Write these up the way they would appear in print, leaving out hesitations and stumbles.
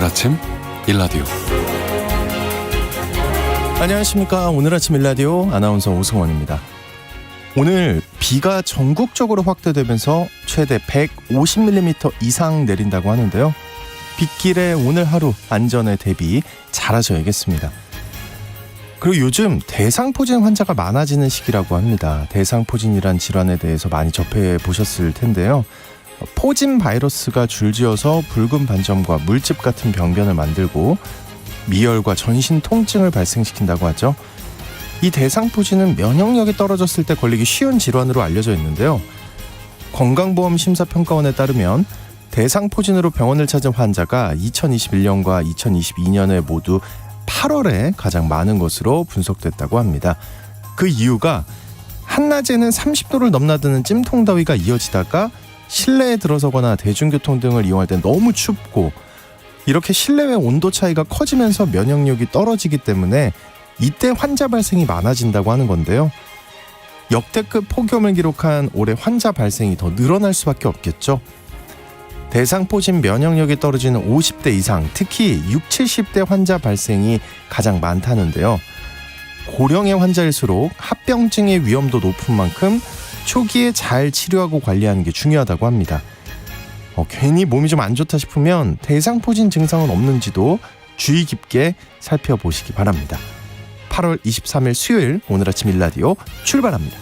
오늘 아침 일라디오. 안녕하십니까. 오늘 아침 일라디오 아나운서 오승원입니다. 오늘 비가 전국적으로 확대되면서 최대 150mm 이상 내린다고 하는데요. 빗길에 오늘 하루 안전에 대비 잘하셔야겠습니다. 그리고 요즘 대상포진 환자가 많아지는 시기라고 합니다. 대상포진이란 질환에 대해서 많이 접해보셨을 텐데요. 포진 바이러스가 줄지어서 붉은 반점과 물집 같은 병변을 만들고 미열과 전신 통증을 발생시킨다고 하죠. 이 대상포진은 면역력이 떨어졌을 때 걸리기 쉬운 질환으로 알려져 있는데요. 건강보험심사평가원에 따르면 대상포진으로 병원을 찾은 환자가 2021년과 2022년에 모두 8월에 가장 많은 것으로 분석됐다고 합니다. 그 이유가 한낮에는 30도를 넘나드는 찜통더위가 이어지다가 실내에 들어서거나 대중교통 등을 이용할 때 너무 춥고 이렇게 실내외 온도 차이가 커지면서 면역력이 떨어지기 때문에 이때 환자 발생이 많아진다고 하는 건데요. 역대급 폭염을 기록한 올해 환자 발생이 더 늘어날 수밖에 없겠죠. 대상포진 면역력이 떨어지는 50대 이상, 특히 60, 70대 환자 발생이 가장 많다는데요. 고령의 환자일수록 합병증의 위험도 높은 만큼 초기에 잘 치료하고 관리하는 게 중요하다고 합니다. 괜히 몸이 좀 안 좋다 싶으면 대상포진 증상은 없는지도 주의 깊게 살펴보시기 바랍니다. 8월 23일 수요일 오늘 아침 일라디오 출발합니다.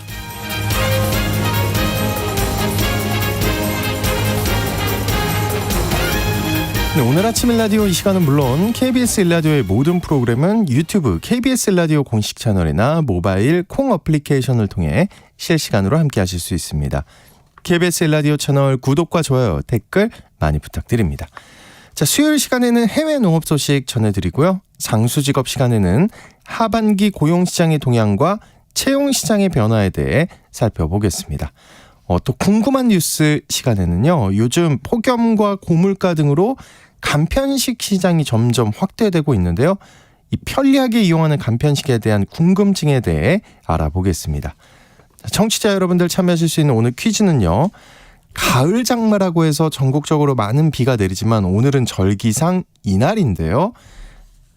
네, 오늘 아침 일라디오 이 시간은 물론 KBS 일라디오의 모든 프로그램은 유튜브 KBS 일라디오 공식 채널이나 모바일 콩 어플리케이션을 통해 실시간으로 함께 하실 수 있습니다. KBS 일라디오 채널 구독과 좋아요, 댓글 많이 부탁드립니다. 자, 수요일 시간에는 해외 농업 소식 전해드리고요. 상수직업 시간에는 하반기 고용시장의 동향과 채용시장의 변화에 대해 살펴보겠습니다. 또 궁금한 뉴스 시간에는요. 요즘 폭염과 고물가 등으로 간편식 시장이 점점 확대되고 있는데요. 이 편리하게 이용하는 간편식에 대한 궁금증에 대해 알아보겠습니다. 청취자 여러분들 참여하실 수 있는 오늘 퀴즈는요. 가을 장마라고 해서 전국적으로 많은 비가 내리지만 오늘은 절기상 이날인데요.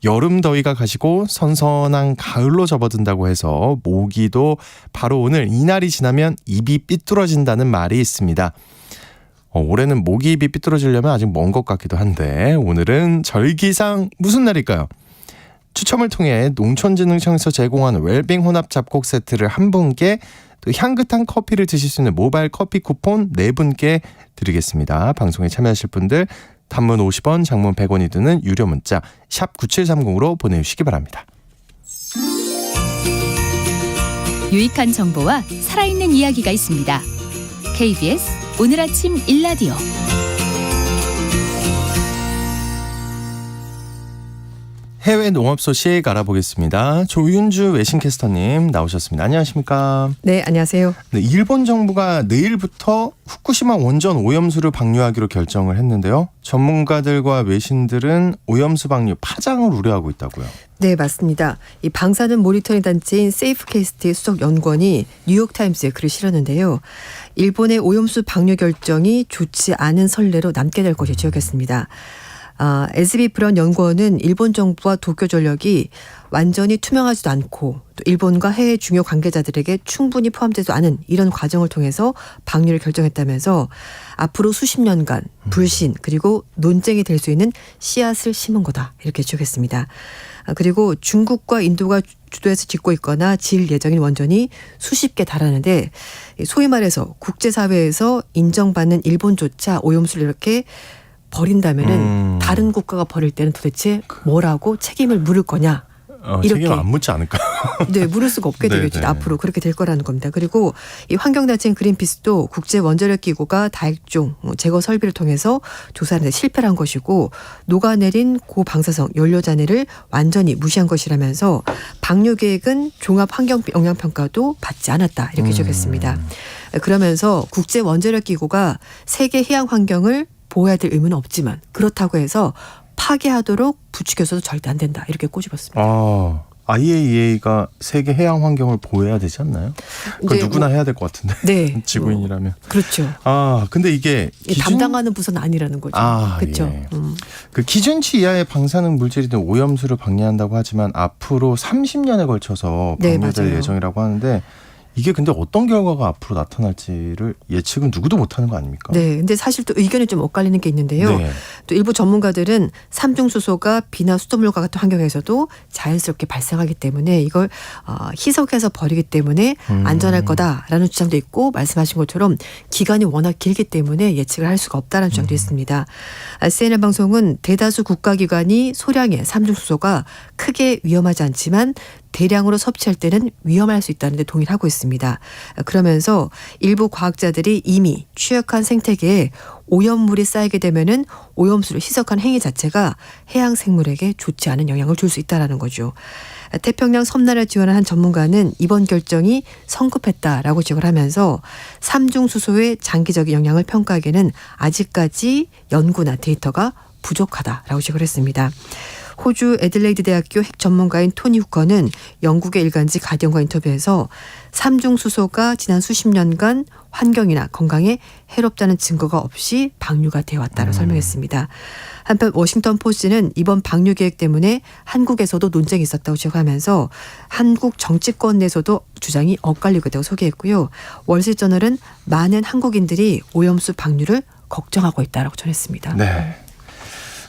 여름 더위가 가시고 선선한 가을로 접어든다고 해서 모기도 바로 오늘 이날이 지나면 입이 삐뚤어진다는 말이 있습니다. 올해는 모기 입이 삐뚤어지려면 아직 먼 것 같기도 한데 오늘은 절기상 무슨 날일까요? 추첨을 통해 농촌진흥청에서 제공한 웰빙 혼합 잡곡 세트를 한 분께, 또 향긋한 커피를 드실 수 있는 모바일 커피 쿠폰 4분께 드리겠습니다. 방송에 참여하실 분들 단문 50원, 장문 100원이 드는 유료 문자 샵 9730으로 보내주시기 바랍니다. 유익한 정보와 살아있는 이야기가 있습니다. KBS 오늘 아침 일라디오. 해외 농업 소식 알아보겠습니다. 조윤주 외신캐스터님 나오셨습니다. 안녕하십니까? 네, 안녕하세요. 네, 일본 정부가 내일부터 후쿠시마 원전 오염수를 방류하기로 결정을 했는데요. 전문가들과 외신들은 오염수 방류 파장을 우려하고 있다고요. 네, 맞습니다. 이 방사능 모니터링 단체인 세이프캐스트의 수석 연구원이 뉴욕타임스에 글을 실었는데요. 일본의 오염수 방류 결정이 좋지 않은 선례로 남게 될 것이 지적했습니다. SB 브라운 연구원은 일본 정부와 도쿄전력이 완전히 투명하지도 않고 또 일본과 해외 중요 관계자들에게 충분히 포함되지 않은 이런 과정을 통해서 방류를 결정했다면서 앞으로 수십 년간 불신 그리고 논쟁이 될 수 있는 씨앗을 심은 거다 이렇게 지적했습니다. 그리고 중국과 인도가 주도해서 짓고 있거나 지을 예정인 원전이 수십 개 달하는데 소위 말해서 국제사회에서 인정받는 일본조차 오염수를 이렇게 버린다면은 다른 국가가 버릴 때는 도대체 뭐라고 책임을 물을 거냐? 이렇게 책임 안 묻지 않을까? 네, 물을 수가 없게 되겠죠. 앞으로 그렇게 될 거라는 겁니다. 그리고 이 환경단체인 그린피스도 국제원자력기구가 다액종 제거 설비를 통해서 조사하는 데 실패를 한 것이고 녹아내린 고방사성 연료잔해를 완전히 무시한 것이라면서 방류 계획은 종합환경영향평가도 받지 않았다 이렇게 지적했습니다. 그러면서 국제원자력기구가 세계 해양 환경을 보호해야 될 의무는 없지만 그렇다고 해서 파괴하도록 부추겨서도 절대 안 된다 이렇게 꼬집었습니다. IAEA가 세계 해양 환경을 보호해야 되지 않나요? 그건 이제 누구나 해야 될 것 같은데. 네. 지구인이라면. 그렇죠. 근데 이게 담당하는 부서는 아니라는 거죠. 그렇죠. 예. 그 기준치 이하의 방사능 물질이든 오염수를 방류한다고 하지만 앞으로 30년에 걸쳐서 네, 방류될 맞아요. 예정이라고 하는데 이게 근데 어떤 결과가 앞으로 나타날지를 예측은 누구도 못하는 거 아닙니까? 네. 근데 사실 또 의견이 좀 엇갈리는 게 있는데요. 네. 또 일부 전문가들은 삼중수소가 비나 수돗물과 같은 환경에서도 자연스럽게 발생하기 때문에 이걸 희석해서 버리기 때문에 안전할 거다라는 주장도 있고 말씀하신 것처럼 기간이 워낙 길기 때문에 예측을 할 수가 없다는 주장도 있습니다. CNN 방송은 대다수 국가기관이 소량의 삼중수소가 크게 위험하지 않지만 대량으로 섭취할 때는 위험할 수 있다는 데 동의를 하고 있습니다. 그러면서 일부 과학자들이 이미 취약한 생태계에 오염물이 쌓이게 되면은 오염수를 희석한 행위 자체가 해양 생물에게 좋지 않은 영향을 줄 수 있다라는 거죠. 태평양 섬나라를 지원한 한 전문가는 이번 결정이 성급했다라고 지적을 하면서 삼중수소의 장기적인 영향을 평가하기에는 아직까지 연구나 데이터가 부족하다라고 지적을 했습니다. 호주 애들레이드 대학교 핵 전문가인 토니 후커는 영국의 일간지 가디언과 인터뷰에서 삼중수소가 지난 수십 년간 환경이나 건강에 해롭다는 증거가 없이 방류가 되어 왔다고 설명했습니다. 한편 워싱턴 포스트는 이번 방류 계획 때문에 한국에서도 논쟁이 있었다고 지적하면서 한국 정치권 내에서도 주장이 엇갈리고 있다고 소개했고요. 월스트리트저널은 많은 한국인들이 오염수 방류를 걱정하고 있다고 전했습니다. 네.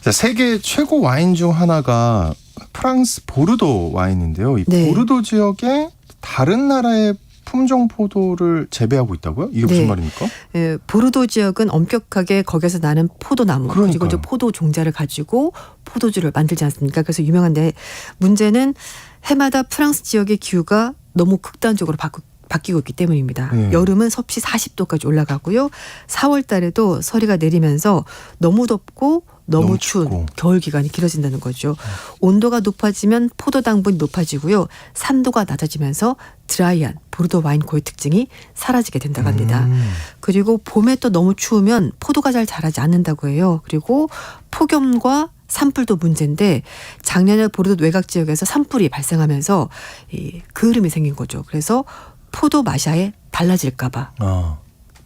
자, 세계 최고 와인 중 하나가 프랑스 보르도 와인인데요. 이 네. 보르도 지역에 다른 나라의 품종 포도를 재배하고 있다고요? 이게 무슨 네. 말입니까? 예, 보르도 지역은 엄격하게 거기서 나는 포도나무 그리고 그러니까요. 이제 포도 종자를 가지고 포도주를 만들지 않습니까? 그래서 유명한데 문제는 해마다 프랑스 지역의 기후가 너무 극단적으로 바뀌고 있기 때문입니다. 네. 여름은 섭씨 40도까지 올라가고요. 4월 달에도 서리가 내리면서 너무 덥고 너무 추운 춥고. 겨울 기간이 길어진다는 거죠. 온도가 높아지면 포도 당분이 높아지고요. 산도가 낮아지면서 드라이한 보르도 와인 고유 특징이 사라지게 된다고 합니다. 그리고 봄에 또 너무 추우면 포도가 잘 자라지 않는다고 해요. 그리고 폭염과 산불도 문제인데 작년에 보르도 외곽 지역에서 산불이 발생하면서 이 그을음이 생긴 거죠. 그래서 포도 맛이 달라질까 봐.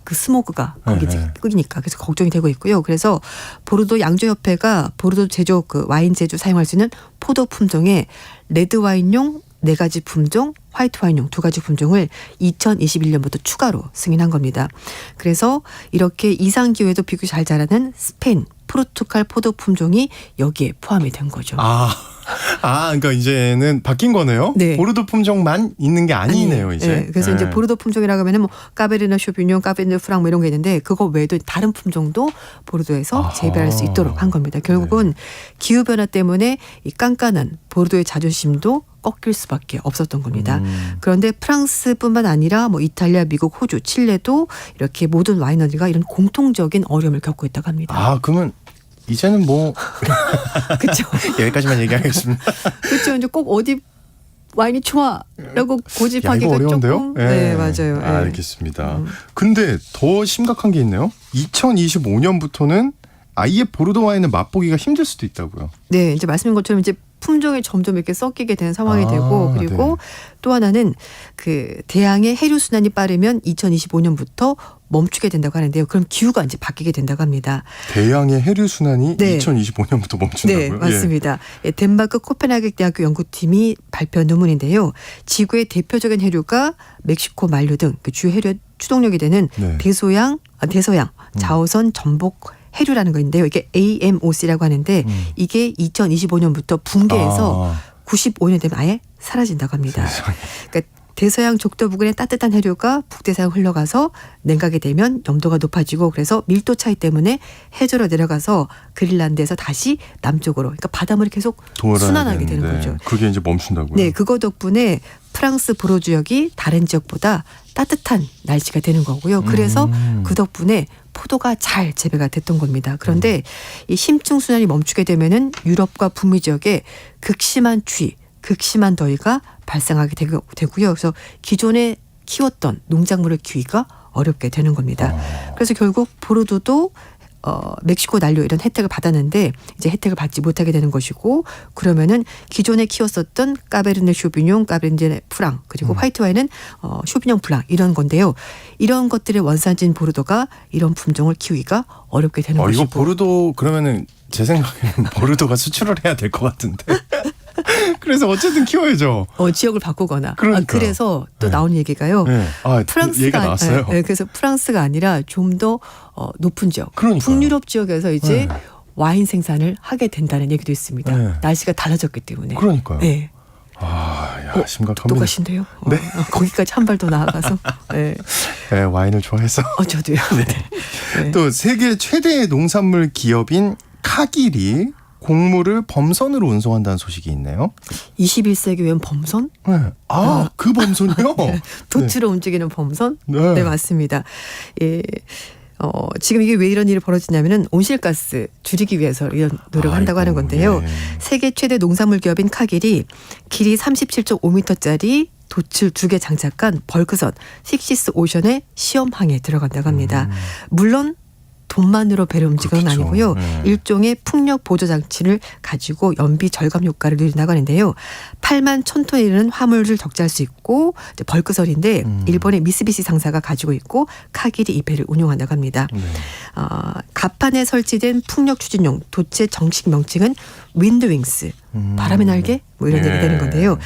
그 스모그가 거기 네. 끓이니까 그래서 걱정이 되고 있고요. 그래서 보르도 양조협회가 보르도 제조 그 와인 제조 사용할 수 있는 포도 품종에 레드 와인용 4가지 품종, 화이트 와인용 2가지 품종을 2021년부터 추가로 승인한 겁니다. 그래서 이렇게 이상 기후에도 비교적 잘 자라는 스페인, 포르투갈 포도 품종이 여기에 포함이 된 거죠. 그러니까 이제는 바뀐 거네요. 네. 보르도 품종만 있는 게 아니네요, 이제. 네, 그래서 이제 보르도 품종이라고 하면은 뭐 까베르네 쇼비뇽, 까베르네 프랑 뭐 이런 게 있는데 그거 외에도 다른 품종도 보르도에서 아하. 재배할 수 있도록 한 겁니다. 결국은 기후 변화 때문에 이 깐깐한 보르도의 자존심도 꺾일 수밖에 없었던 겁니다. 그런데 프랑스뿐만 아니라 뭐 이탈리아, 미국, 호주, 칠레도 이렇게 모든 와이너리가 이런 공통적인 어려움을 겪고 있다고 합니다. 그러면 이제는 뭐 그렇죠. 여기까지만 얘기하겠습니다. 그렇죠. 이제 꼭 어디 와인이 좋아라고 야, 이거 고집하기가 어려운데요? 조금 네, 맞아요. 네. 알겠습니다. 근데 더 심각한 게 있네요. 2025년부터는 아예 보르도 와인을 맛보기가 힘들 수도 있다고요. 네, 이제 말씀인 것처럼 이제 품종이 점점 이렇게 섞이게 되는 상황이 되고 그리고 또 하나는 그 대양의 해류 순환이 빠르면 2025년부터 멈추게 된다고 하는데요. 그럼 기후가 이제 바뀌게 된다고 합니다. 대양의 해류 순환이 네. 2025년부터 멈춘다고요? 네, 맞습니다. 덴마크 코펜하겐 대학교 연구팀이 발표한 논문인데요. 지구의 대표적인 해류가 멕시코 만류 등 그 주요 해류 추동력이 되는 네. 대서양 자오선 전복 해류라는 거인데요. 이게 AMOC라고 하는데 이게 2025년부터 붕괴해서 95년 되면 아예 사라진다고 합니다. 그러니까 대서양 적도 부근의 따뜻한 해류가 북대서양 흘러가서 냉각이 되면 염도가 높아지고 그래서 밀도 차이 때문에 해저로 내려가서 그린란드에서 다시 남쪽으로 그러니까 바닷물이 계속 순환하게 되는 거죠. 그게 이제 멈춘다고요? 네, 그거 덕분에 프랑스 보르 지역이 다른 지역보다 따뜻한 날씨가 되는 거고요. 그래서 그 덕분에 포도가 잘 재배가 됐던 겁니다. 그런데 이 심층 순환이 멈추게 되면은 유럽과 북미 지역에 극심한 추위, 극심한 더위가 발생하게 되고요. 그래서 기존에 키웠던 농작물을 키우기가 어렵게 되는 겁니다. 그래서 결국 보르도도 멕시코 난료 이런 혜택을 받았는데 이제 혜택을 받지 못하게 되는 것이고 그러면은 기존에 키웠었던 까베르네 쇼비뇽, 까베르네 프랑 그리고 화이트 와인은 쇼비뇽 블랑 이런 건데요. 이런 것들의 원산지인 보르도가 이런 품종을 키우기가 어렵게 되는 것이고. 이거 보르도 그러면은 제 생각에는 보르도가 수출을 해야 될 것 같은데. 그래서 어쨌든 키워야죠. 지역을 바꾸거나. 그러니까. 그래서 또 네. 나오는 얘기가요. 네. 얘기가 나왔어요. 그래서 프랑스가 아니라 좀 더 높은 지역, 그러니까요. 북유럽 지역에서 이제 네. 와인 생산을 하게 된다는 얘기도 있습니다. 네. 날씨가 달라졌기 때문에. 그러니까요. 네. 심각합니다. 똑똑하신데요. 네. 거기까지 한 발 더 나아가서. 네. 네, 와인을 좋아해서. 저도요. 네. 또 세계 최대의 농산물 기업인 카길이 곡물을 범선으로 운송한다는 소식이 있네요. 21세기 웬 범선? 네. 그 범선이요? 도트로 움직이는 범선? 네. 네, 맞습니다. 예. 지금 이게 왜 이런 일이 벌어지냐면은 온실가스 줄이기 위해서 이런 노력을 한다고 하는 건데요. 네. 세계 최대 농산물 기업인 카길이 길이 37.5m짜리 돛을 2개 장착한 벌크선 식시스 오션의 시험항에 들어간다고 합니다. 물론 돈만으로 배를 움직이는 건 그렇죠. 아니고요. 네. 일종의 풍력 보조 장치를 가지고 연비 절감 효과를 누린다고 하는데요. 8만 1,000톤에 이르는 화물을 적재할 수 있고 이제 벌크선인데 일본의 미쓰비시 상사가 가지고 있고 카길이 이 배를 운용한다고 합니다. 네. 갑판에 설치된 풍력 추진용 돛의 정식 명칭은 윈드윙스, 바람의 날개 뭐 이런 예. 얘기 되는 건데요.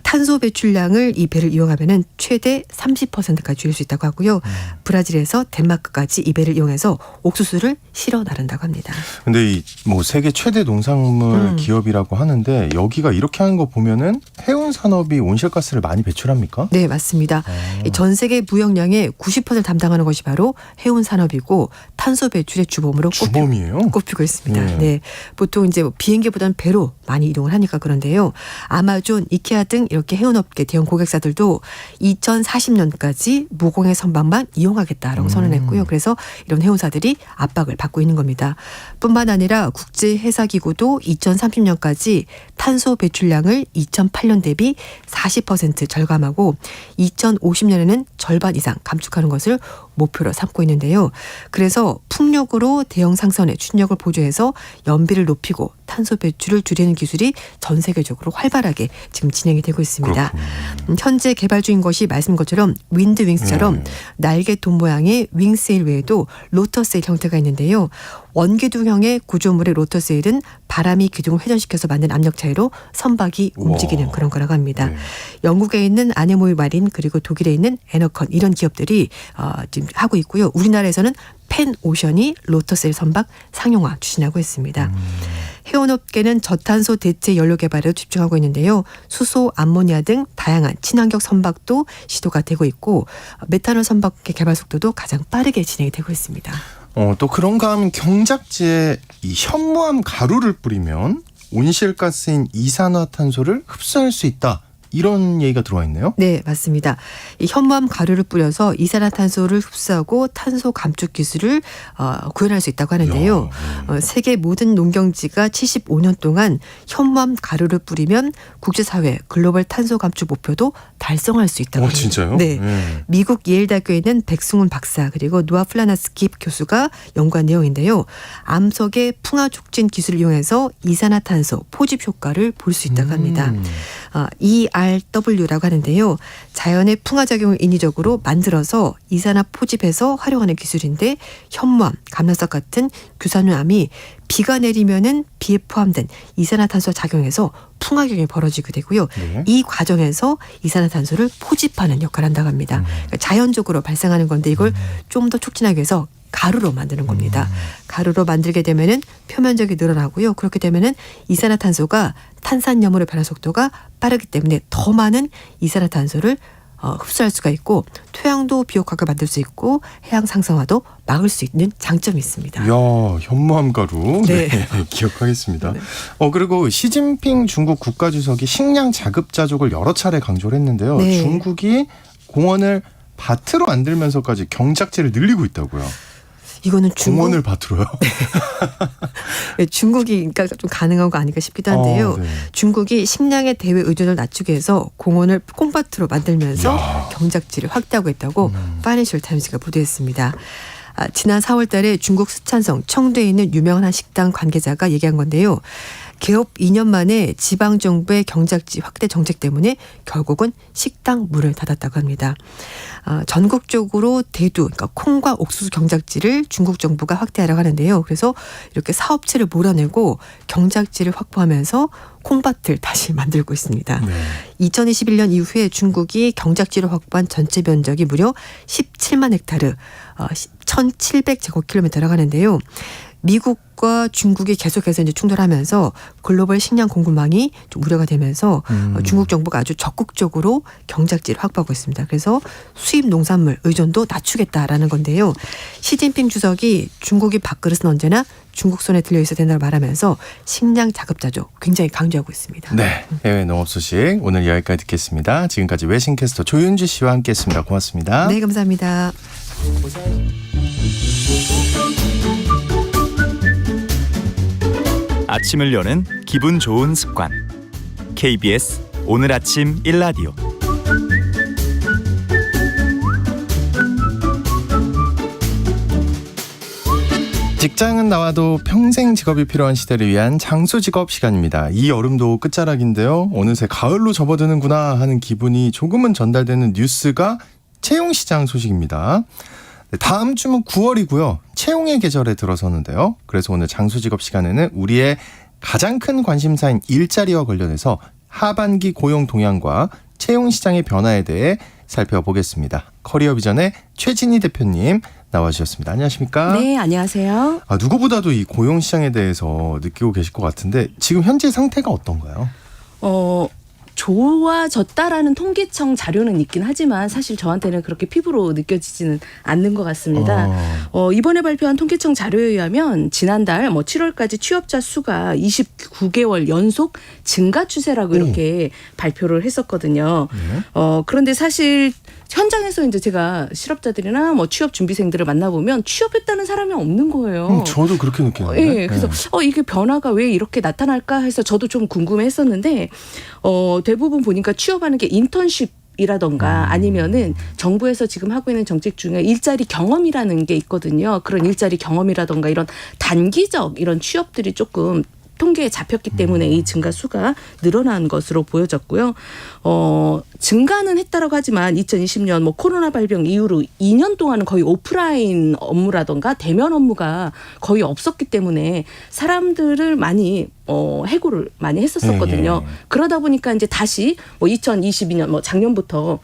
탄소 배출량을 이 배를 이용하면은 최대 30%까지 줄일 수 있다고 하고요. 브라질에서 덴마크까지 이 배를 이용해서 옥수수를 실어 나른다고 합니다. 근데 이 뭐 세계 최대 농산물 기업이라고 하는데 여기가 이렇게 하는 거 보면은 해운 산업이 온실가스를 많이 배출합니까? 네, 맞습니다. 전 세계 무역량의 90%를 담당하는 것이 바로 해운 산업이고 탄소 배출의 주범으로 주범이에요? 꼽히고 있습니다. 네. 네. 보통 이제 뭐 비행기보다는 배로 많이 이동을 하니까 그런데요. 아마존, 이케아 등 이렇게 해운업계 대형 고객사들도 2040년까지 무공해 선박만 이용하겠다라고 선언했고요. 그래서 이런 해운사들이 압박을 받고 있는 겁니다. 뿐만 아니라 국제해사기구도 2030년까지 탄소 배출량을 2008년 대비 40% 절감하고 2050년에는 절반 이상 감축하는 것을 목표로 삼고 있는데요. 그래서 풍력으로 대형 상선의 추진력을 보조해서 연비를 높이고 탄소 배출을 줄이는 기술이 전 세계적으로 활발하게 지금 진행이 되고 있습니다. 현재 개발 중인 것이 말씀 것처럼 윈드윙스처럼 날개돈 모양의 윙세일 외에도 로터세일 형태가 있는데요. 원기둥형의 구조물의 로터세일은 바람이 기둥을 회전시켜서 만든 압력 차이로 선박이 움직이는 그런 거라고 합니다. 네. 영국에 있는 아네모일 마린 그리고 독일에 있는 에너컨 이런 기업들이 지금 하고 있고요. 우리나라에서는 펜오션이 로터세일 선박 상용화 추진하고 있습니다. 해운업계는 저탄소 대체 연료 개발에 집중하고 있는데요. 수소, 암모니아 등 다양한 친환경 선박도 시도가 되고 있고 메탄올 선박의 개발 속도도 가장 빠르게 진행이 되고 있습니다. 또 그런가 하면 경작지에 이 현무암 가루를 뿌리면 온실가스인 이산화탄소를 흡수할 수 있다. 이런 얘기가 들어와 있네요. 네, 맞습니다. 이 현무암 가루를 뿌려서 이산화탄소를 흡수하고 탄소 감축 기술을 구현할 수 있다고 하는데요. 세계 모든 농경지가 75년 동안 현무암 가루를 뿌리면 국제사회 글로벌 탄소 감축 목표도 달성할 수 있다고 합니다. 진짜요? 네. 미국 예일대학교에 있는 백승훈 박사 그리고 노아 플라나스키 교수가 연구한 내용인데요. 암석의 풍화 촉진 기술을 이용해서 이산화탄소 포집 효과를 볼 수 있다고 합니다. ERW라고 하는데요. 자연의 풍화작용을 인위적으로 만들어서 이산화 포집해서 활용하는 기술인데 현무암, 감나석 같은 규산화암이 비가 내리면은 비에 포함된 이산화탄소가 작용해서 풍화경이 벌어지게 되고요. 네. 이 과정에서 이산화탄소를 포집하는 역할을 한다고 합니다. 그러니까 자연적으로 발생하는 건데 이걸 좀 더 촉진하기 위해서 가루로 만드는 겁니다. 가루로 만들게 되면은 표면적이 늘어나고요. 그렇게 되면은 이산화탄소가 탄산염으로 변화 속도가 빠르기 때문에 더 많은 이산화탄소를 흡수할 수가 있고 토양도 비옥하게 만들 수 있고 해양 상승화도 막을 수 있는 장점이 있습니다. 이야, 현무암 가루. 네. 기억하겠습니다. 네. 그리고 시진핑 중국 국가주석이 식량 자급자족을 여러 차례 강조를 했는데요. 네. 중국이 공원을 밭으로 만들면서까지 경작지를 늘리고 있다고요. 이거는 중국, 공원을 밭으로요? 네, 중국이 그러니까 좀 가능한 거 아닐까 싶기도 한데요. 네. 중국이 식량의 대외 의존을 낮추기 위해서 공원을 콩밭으로 만들면서 경작지를 확대하고 있다고 파이낸셜 타임즈가 보도했습니다. 지난 4월 달에 중국 스촨성 청두에 있는 유명한 한 식당 관계자가 얘기한 건데요. 개업 2년 만에 지방정부의 경작지 확대 정책 때문에 결국은 식당 문을 닫았다고 합니다. 전국적으로 대두, 그러니까 콩과 옥수수 경작지를 중국 정부가 확대하려고 하는데요. 그래서 이렇게 사업체를 몰아내고 경작지를 확보하면서 콩밭을 다시 만들고 있습니다. 네. 2021년 이후에 중국이 경작지를 확보한 전체 면적이 무려 17만 헥타르, 1,700제곱킬로미터라고 하는데요. 미국과 중국이 계속해서 이제 충돌하면서 글로벌 식량 공급망이 좀 우려가 되면서 중국 정부가 아주 적극적으로 경작지를 확보하고 있습니다. 그래서 수입 농산물 의존도 낮추겠다라는 건데요. 시진핑 주석이 중국이 밥그릇은 언제나 중국 손에 들려 있어야 된다고 말하면서 식량 자급자족 굉장히 강조하고 있습니다. 네, 해외 농업 소식 오늘 여기까지 듣겠습니다. 지금까지 외신캐스터 조윤주 씨와 함께했습니다. 고맙습니다. 네, 감사합니다. 아침을 여는 기분 좋은 습관. KBS 오늘 아침 1라디오. 직장은 나와도 평생 직업이 필요한 시대를 위한 장수 직업 시간입니다. 이 여름도 끝자락인데요. 어느새 가을로 접어드는구나 하는 기분이 조금은 전달되는 뉴스가 채용시장 소식입니다. 다음 주면 9월이고요. 채용의 계절에 들어서는데요. 그래서 오늘 장수직업 시간에는 우리의 가장 큰 관심사인 일자리와 관련해서 하반기 고용 동향과 채용시장의 변화에 대해 살펴보겠습니다. 커리어비전의 최진희 대표님 나와주셨습니다. 안녕하십니까? 네, 안녕하세요. 누구보다도 이 고용시장에 대해서 느끼고 계실 것 같은데 지금 현재 상태가 어떤가요? 좋아졌다라는 통계청 자료는 있긴 하지만 사실 저한테는 그렇게 피부로 느껴지지는 않는 것 같습니다. 이번에 발표한 통계청 자료에 의하면 지난달 7월까지 취업자 수가 29개월 연속 증가 추세라고 이렇게 발표를 했었거든요. 그런데 사실 현장에서 이제 제가 실업자들이나 취업 준비생들을 만나보면 취업했다는 사람이 없는 거예요. 저도 그렇게 느끼는데. 네, 그래서 이게 변화가 왜 이렇게 나타날까 해서 저도 좀 궁금해했었는데 대부분 보니까 취업하는 게 인턴십 이라던가 아니면은 정부에서 지금 하고 있는 정책 중에 일자리 경험이라는 게 있거든요. 그런 일자리 경험이라던가 이런 단기적 이런 취업들이 조금 통계에 잡혔기 때문에 이 증가 수가 늘어난 것으로 보여졌고요. 증가는 했다라고 하지만 2020년 코로나 발병 이후로 2년 동안은 거의 오프라인 업무라던가 대면 업무가 거의 없었기 때문에 사람들을 많이 해고를 많이 했었거든요. 그러다 보니까 이제 다시 2022년 작년부터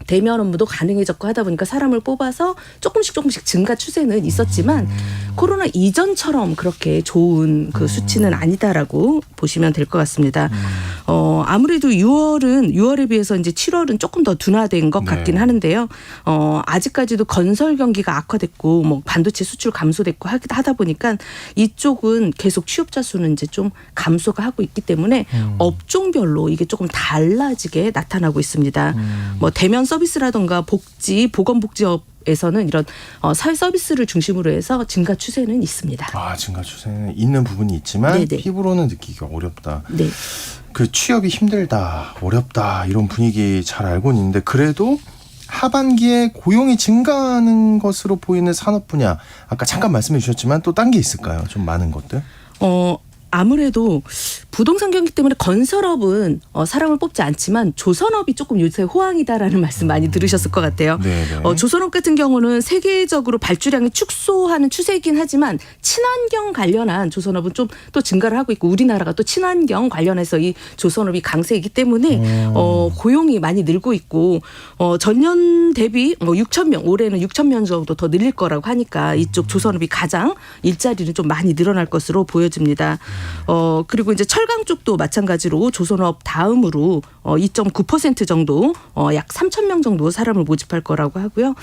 대면 업무도 가능해졌고 하다 보니까 사람을 뽑아서 조금씩 증가 추세는 있었지만 코로나 이전처럼 그렇게 좋은 그 수치는 아니다라고 보시면 될 것 같습니다. 아무래도 6월에 비해서 이제 7월은 조금 더 둔화된 것 같긴 하는데요. 아직까지도 건설 경기가 악화됐고 반도체 수출 감소됐고 하다 보니까 이쪽은 계속 취업자 수는 이제 좀 감소가 하고 있기 때문에 업종별로 이게 조금 달라지게 나타나고 있습니다. 대면 서비스라든가 보건복지업에서는 이런 사회 서비스를 중심으로 해서 증가 추세는 있습니다. 증가 추세는 있는 부분이 있지만 네네. 피부로는 느끼기가 어렵다. 네. 그 취업이 힘들다, 어렵다 이런 분위기 잘 알고는 있는데 그래도 하반기에 고용이 증가하는 것으로 보이는 산업 분야 아까 잠깐 말씀해 주셨지만 또 딴 게 있을까요? 좀 많은 것들? 아무래도 부동산 경기 때문에 건설업은 사람을 뽑지 않지만 조선업이 조금 요새 호황이다라는 말씀 많이 들으셨을 것 같아요. 조선업 같은 경우는 세계적으로 발주량이 축소하는 추세이긴 하지만 친환경 관련한 조선업은 좀 또 증가를 하고 있고 우리나라가 또 친환경 관련해서 이 조선업이 강세이기 때문에 고용이 많이 늘고 있고 전년 대비 6천 명 올해는 6천 명 정도 더 늘릴 거라고 하니까 이쪽 조선업이 가장 일자리는 좀 많이 늘어날 것으로 보여집니다. 그리고 이제 철강 쪽도 마찬가지로 조선업 다음으로 2.9% 정도 약 3천 명 정도 사람을 모집할 거라고 하고요.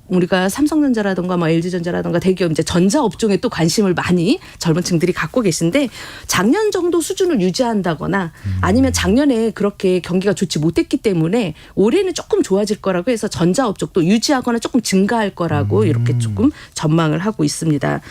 우리가 삼성전자라든가 LG전자라든가 대기업 이제 전자업종에 또 관심을 많이 젊은 층들이 갖고 계신데 작년 정도 수준을 유지한다거나 아니면 작년에 그렇게 경기가 좋지 못했기 때문에 올해는 조금 좋아질 거라고 해서 전자업 쪽도 유지하거나 조금 증가할 거라고 이렇게 조금 전망을 하고 있습니다.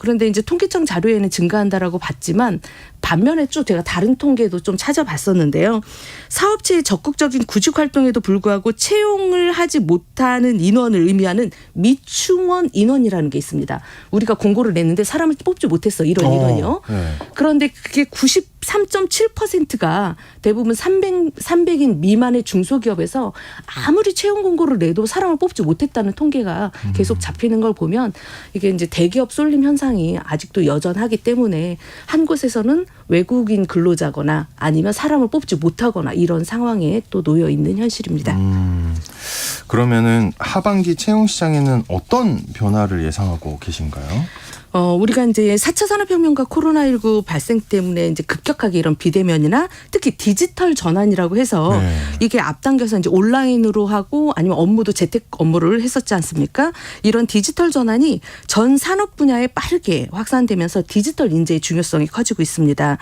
그런데 이제 통계청 자료에는 증가한다라고 봤지만 반면에 좀 제가 다른 통계도 좀 찾아봤었는데요. 사업체의 적극적인 구직 활동에도 불구하고 채용을 하지 못하는 인원을 의미하는 미충원 인원이라는 게 있습니다. 우리가 공고를 냈는데 사람을 뽑지 못했어. 이런 인원이요. 네. 그런데 그게 93.7%가 대부분 300인 미만의 중소기업에서 아무리 채용 공고를 내도 사람을 뽑지 못했다는 통계가 계속 잡히는 걸 보면 이게 이제 대기업 쏠림 현상이 아직도 여전하기 때문에 한 곳에서는 외국인 근로자거나 아니면 사람을 뽑지 못하거나 이런 상황에 또 놓여 있는 현실입니다. 그러면은 하반기 채용 시장에는 어떤 변화를 예상하고 계신가요? 우리가 이제 4차 산업혁명과 코로나19 발생 때문에 이제 급격하게 이런 비대면이나 특히 디지털 전환이라고 해서 네. 이게 앞당겨서 이제 온라인으로 하고 아니면 업무도 재택 업무를 했었지 않습니까? 이런 디지털 전환이 전 산업 분야에 빠르게 확산되면서 디지털 인재의 중요성이 커지고 있습니다.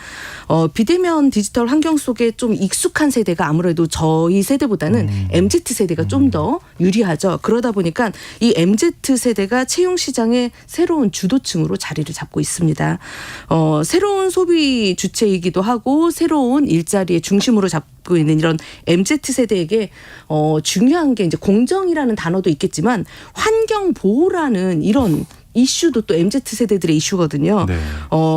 비대면 디지털 환경 속에 좀 익숙한 세대가 아무래도 저희 세대보다는 MZ 세대가 좀 더 유리하죠. 그러다 보니까 이 MZ 세대가 채용 시장의 새로운 주도층 으로 자리를 잡고 있습니다. 새로운 소비 주체이기도 하고 새로운 일자리의 중심으로 잡고 있는 이런 MZ 세대에게 중요한 게 이제 공정이라는 단어도 있겠지만 환경 보호라는 이런 이슈도 또 MZ 세대들의 이슈거든요. 네.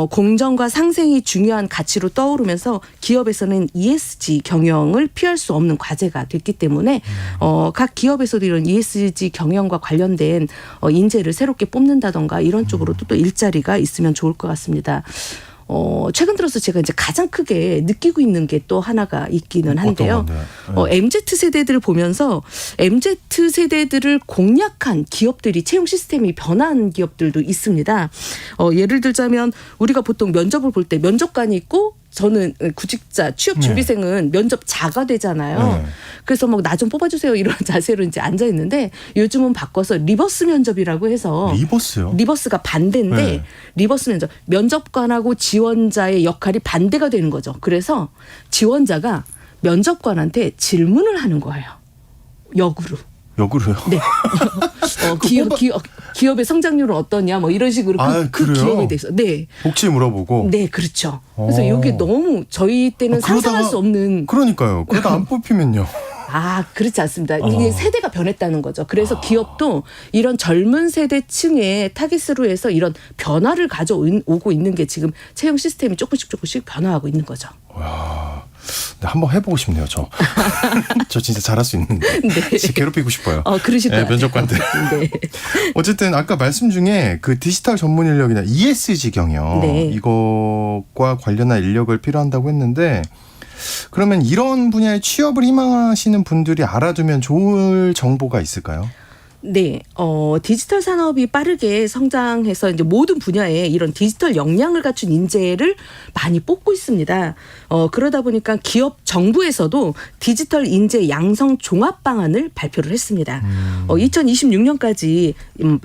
공정과 상생이 중요한 가치로 떠오르면서 기업에서는 ESG 경영을 피할 수 없는 과제가 됐기 때문에 각 기업에서도 이런 ESG 경영과 관련된 인재를 새롭게 뽑는다던가 이런 쪽으로도 또 일자리가 있으면 좋을 것 같습니다. 최근 들어서 제가 이제 가장 크게 느끼고 있는 게 또 하나가 있기는 한데요. MZ 세대들을 보면서 MZ 세대들을 공략한 기업들이 채용 시스템이 변한 기업들도 있습니다. 예를 들자면 우리가 보통 면접을 볼 때 면접관이 있고 저는 구직자 취업 준비생은 면접 자가 되잖아요. 그래서 막 나 좀 뽑아주세요 이런 자세로 이제 앉아 있는데 요즘은 바꿔서 리버스 면접이라고 해서 리버스요? 리버스가 반대인데 네. 리버스 면접 면접관하고 지원자의 역할이 반대가 되는 거죠. 그래서 지원자가 면접관한테 질문을 하는 거예요. 역으로. 역으로요? 네. 기업의 성장률은 어떠냐 뭐 이런 식으로 그 기업에 대해서. 네. 복지 물어보고. 네, 그렇죠. 그래서 이게 너무 저희 때는 상상할 수 없는. 그러니까요. 그러다 안 뽑히면요. 그렇지 않습니다. 이게 세대가 변했다는 거죠. 그래서 기업도 이런 젊은 세대층의 타깃으로 해서 이런 변화를 가져오고 있는 게 지금 채용 시스템이 조금씩 변화하고 있는 거죠. 와, 네, 한번 해보고 싶네요, 저. 저 진짜 잘할 수 있는데. 네. 진짜 괴롭히고 싶어요. 그러실 것 같아요. 면접관들. 네. 어쨌든 아까 말씀 중에 그 디지털 전문 인력이나 ESG 경영 네. 이것과 관련한 인력을 필요한다고 했는데 그러면 이런 분야에 취업을 희망하시는 분들이 알아두면 좋을 정보가 있을까요? 네, 디지털 산업이 빠르게 성장해서 이제 모든 분야에 이런 디지털 역량을 갖춘 인재를 많이 뽑고 있습니다. 그러다 보니까 기업 정부에서도 디지털 인재 양성 종합 방안을 발표를 했습니다. 2026년까지